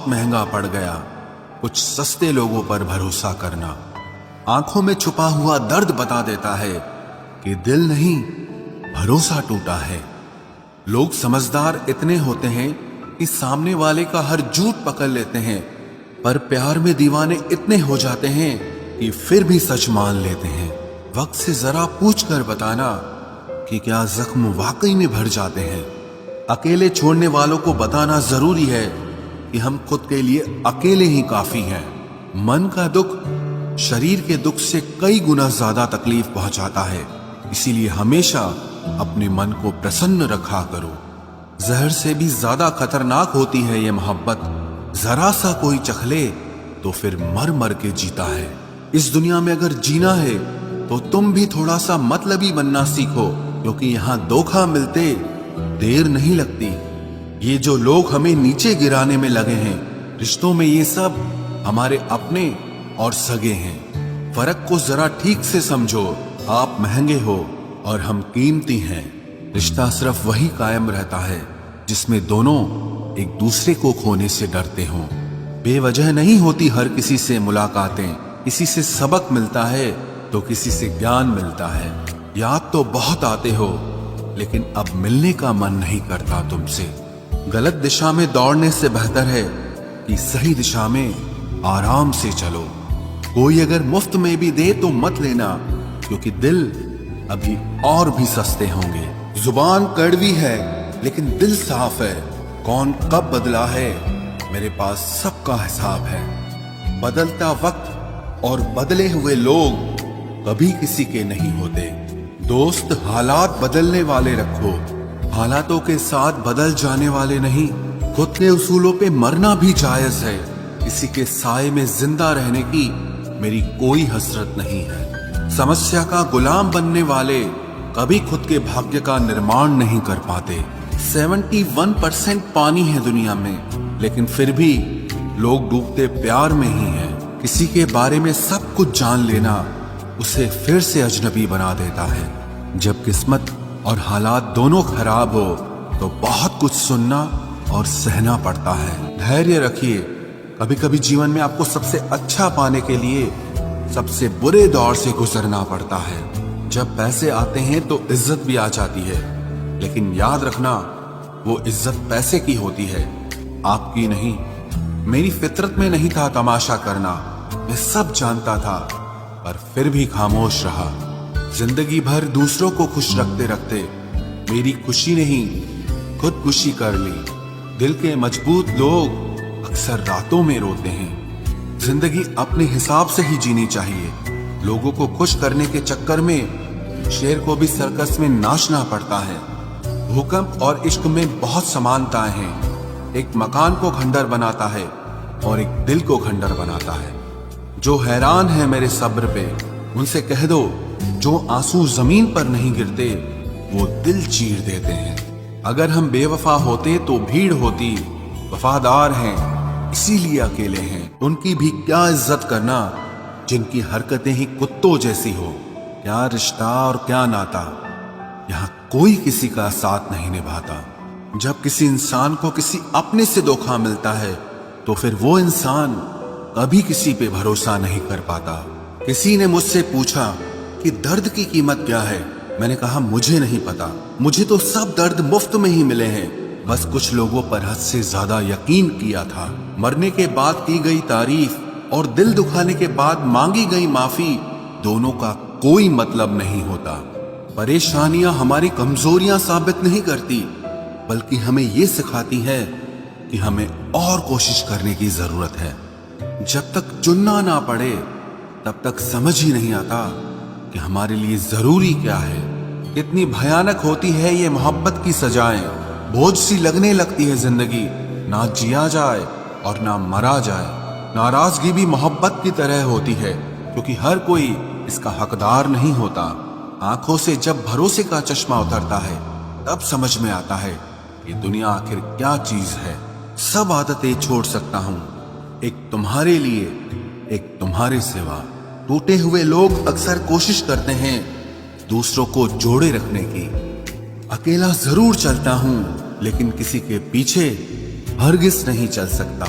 महंगा पड़ गया कुछ सस्ते लोगों पर भरोसा करना। आंखों में छुपा हुआ दर्द बता देता है कि दिल नहीं, भरोसा टूटा है। लोग समझदार इतने होते हैं कि सामने वाले का हर झूठ पकड़ लेते हैं, पर प्यार में दीवाने इतने हो जाते हैं कि फिर भी सच मान लेते हैं। वक्त से जरा पूछ कर बताना कि क्या जख्म वाकई में भर जाते हैं। अकेले छोड़ने वालों को बताना जरूरी है कि हम खुद के लिए अकेले ही काफी हैं। मन का दुख शरीर के दुख से कई गुना ज्यादा तकलीफ पहुंचाता है, इसीलिए हमेशा अपने मन को प्रसन्न रखा करो। जहर से भी ज्यादा खतरनाक होती है ये मोहब्बत, जरा सा कोई चखले तो फिर मर मर के जीता है। इस दुनिया में अगर जीना है तो तुम भी थोड़ा सा मतलबी बनना सीखो, क्योंकि यहाँ धोखा मिलते देर नहीं लगती। ये जो लोग हमें नीचे गिराने में लगे हैं, रिश्तों में ये सब हमारे अपने और सगे हैं। फर्क को जरा ठीक से समझो, आप महंगे हो और हम कीमती हैं। रिश्ता सिर्फ वही कायम रहता है जिसमें दोनों एक दूसरे को खोने से डरते हों। बेवजह नहीं होती हर किसी से मुलाकातें, किसी से सबक मिलता है तो किसी से ज्ञान मिलता है। याद तो बहुत आते हो लेकिन अब मिलने का मन नहीं करता तुमसे। गलत दिशा में दौड़ने से बेहतर है कि सही दिशा में आराम से चलो। कोई अगर मुफ्त में भी दे तो मत लेना, क्योंकि दिल अभी और भी सस्ते होंगे। जुबान कड़वी है लेकिन दिल साफ है। कौन कब बदला है मेरे पास सबका हिसाब है। बदलता वक्त और बदले हुए लोग कभी किसी के नहीं होते। दोस्त हालात बदलने वाले रखो, हालातों के साथ बदल जाने वाले नहीं। खुद के उसूलों पे मरना भी जायज है। किसी के साए में जिंदा रहने की मेरी कोई हसरत नहीं है। समस्या का गुलाम बनने वाले कभी खुद के भाग्य का निर्माण नहीं कर पाते। 71% पानी है दुनिया में, लेकिन फिर भी लोग डूबते प्यार में ही हैं। किसी के बारे में सब कुछ जान लेना उसे फिर से अजनबी बना देता है। जब किस्मत और हालात दोनों खराब हो तो बहुत कुछ सुनना और सहना पड़ता है। धैर्य रखिए, कभी कभी जीवन में आपको सबसे अच्छा पाने के लिए सबसे बुरे दौर से गुजरना पड़ता है। जब पैसे आते हैं तो इज्जत भी आ जाती है, लेकिन याद रखना वो इज्जत पैसे की होती है, आपकी नहीं। मेरी फितरत में नहीं था तमाशा करना, मैं सब जानता था, पर फिर भी खामोश रहा। जिंदगी भर दूसरों को खुश रखते रखते मेरी खुशी नहीं खुदकुशी कर ली। दिल के मजबूत लोग अक्सर रातों में रोते हैं। जिंदगी अपने हिसाब से ही जीनी चाहिए। लोगों को खुश करने के चक्कर में शेर को भी सर्कस में नाचना पड़ता है। भूकंप और इश्क में बहुत समानताएं हैं। एक मकान को खंडर बनाता है और एक दिल को खंडर बनाता है। जो हैरान है मेरे सब्र पे, उनसे कह दो जो आंसू जमीन पर नहीं गिरते वो दिल चीर देते हैं। अगर हम बेवफा होते तो भीड़ होती, वफादार हैं इसीलिए अकेले हैं। उनकी भी क्या इज्जत करना जिनकी हरकतें ही कुत्तों जैसी हो। क्या रिश्ता और क्या नाता, यहाँ कोई किसी का साथ नहीं निभाता। जब किसी इंसान को किसी अपने से धोखा मिलता है तो फिर वो इंसान कभी किसी पे भरोसा नहीं कर पाता। किसी ने मुझसे पूछा कि दर्द की कीमत क्या है। मैंने कहा मुझे नहीं पता, मुझे तो सब दर्द मुफ्त में ही मिले हैं। बस कुछ लोगों पर हद से ज्यादा यकीन किया था। मरने के बाद की गई तारीफ और दिल दुखाने के बाद मांगी गई माफी, दोनों का कोई मतलब नहीं होता। परेशानियां हमारी कमजोरियां साबित नहीं करती, बल्कि हमें ये सिखाती है कि हमें और कोशिश करने की जरूरत है। जब तक चुनना ना पड़े तब तक समझ ही नहीं आता कि हमारे लिए जरूरी क्या है। कितनी भयानक होती है ये मोहब्बत की सजाएं। बोझ सी लगने लगती है जिंदगी, ना जिया जाए और ना मरा जाए। नाराजगी भी मोहब्बत की तरह होती है, क्योंकि हर कोई इसका हकदार नहीं होता। आंखों से जब भरोसे का चश्मा उतरता है तब समझ में आता है कि दुनिया आखिर क्या चीज है। सब आदतें छोड़ सकता हूँ, एक तुम्हारे लिए, एक तुम्हारे सिवा। टूटे हुए लोग अक्सर कोशिश करते हैं दूसरों को जोड़े रखने की। अकेला जरूर चलता हूं, लेकिन किसी के पीछे हरगिज नहीं चल सकता।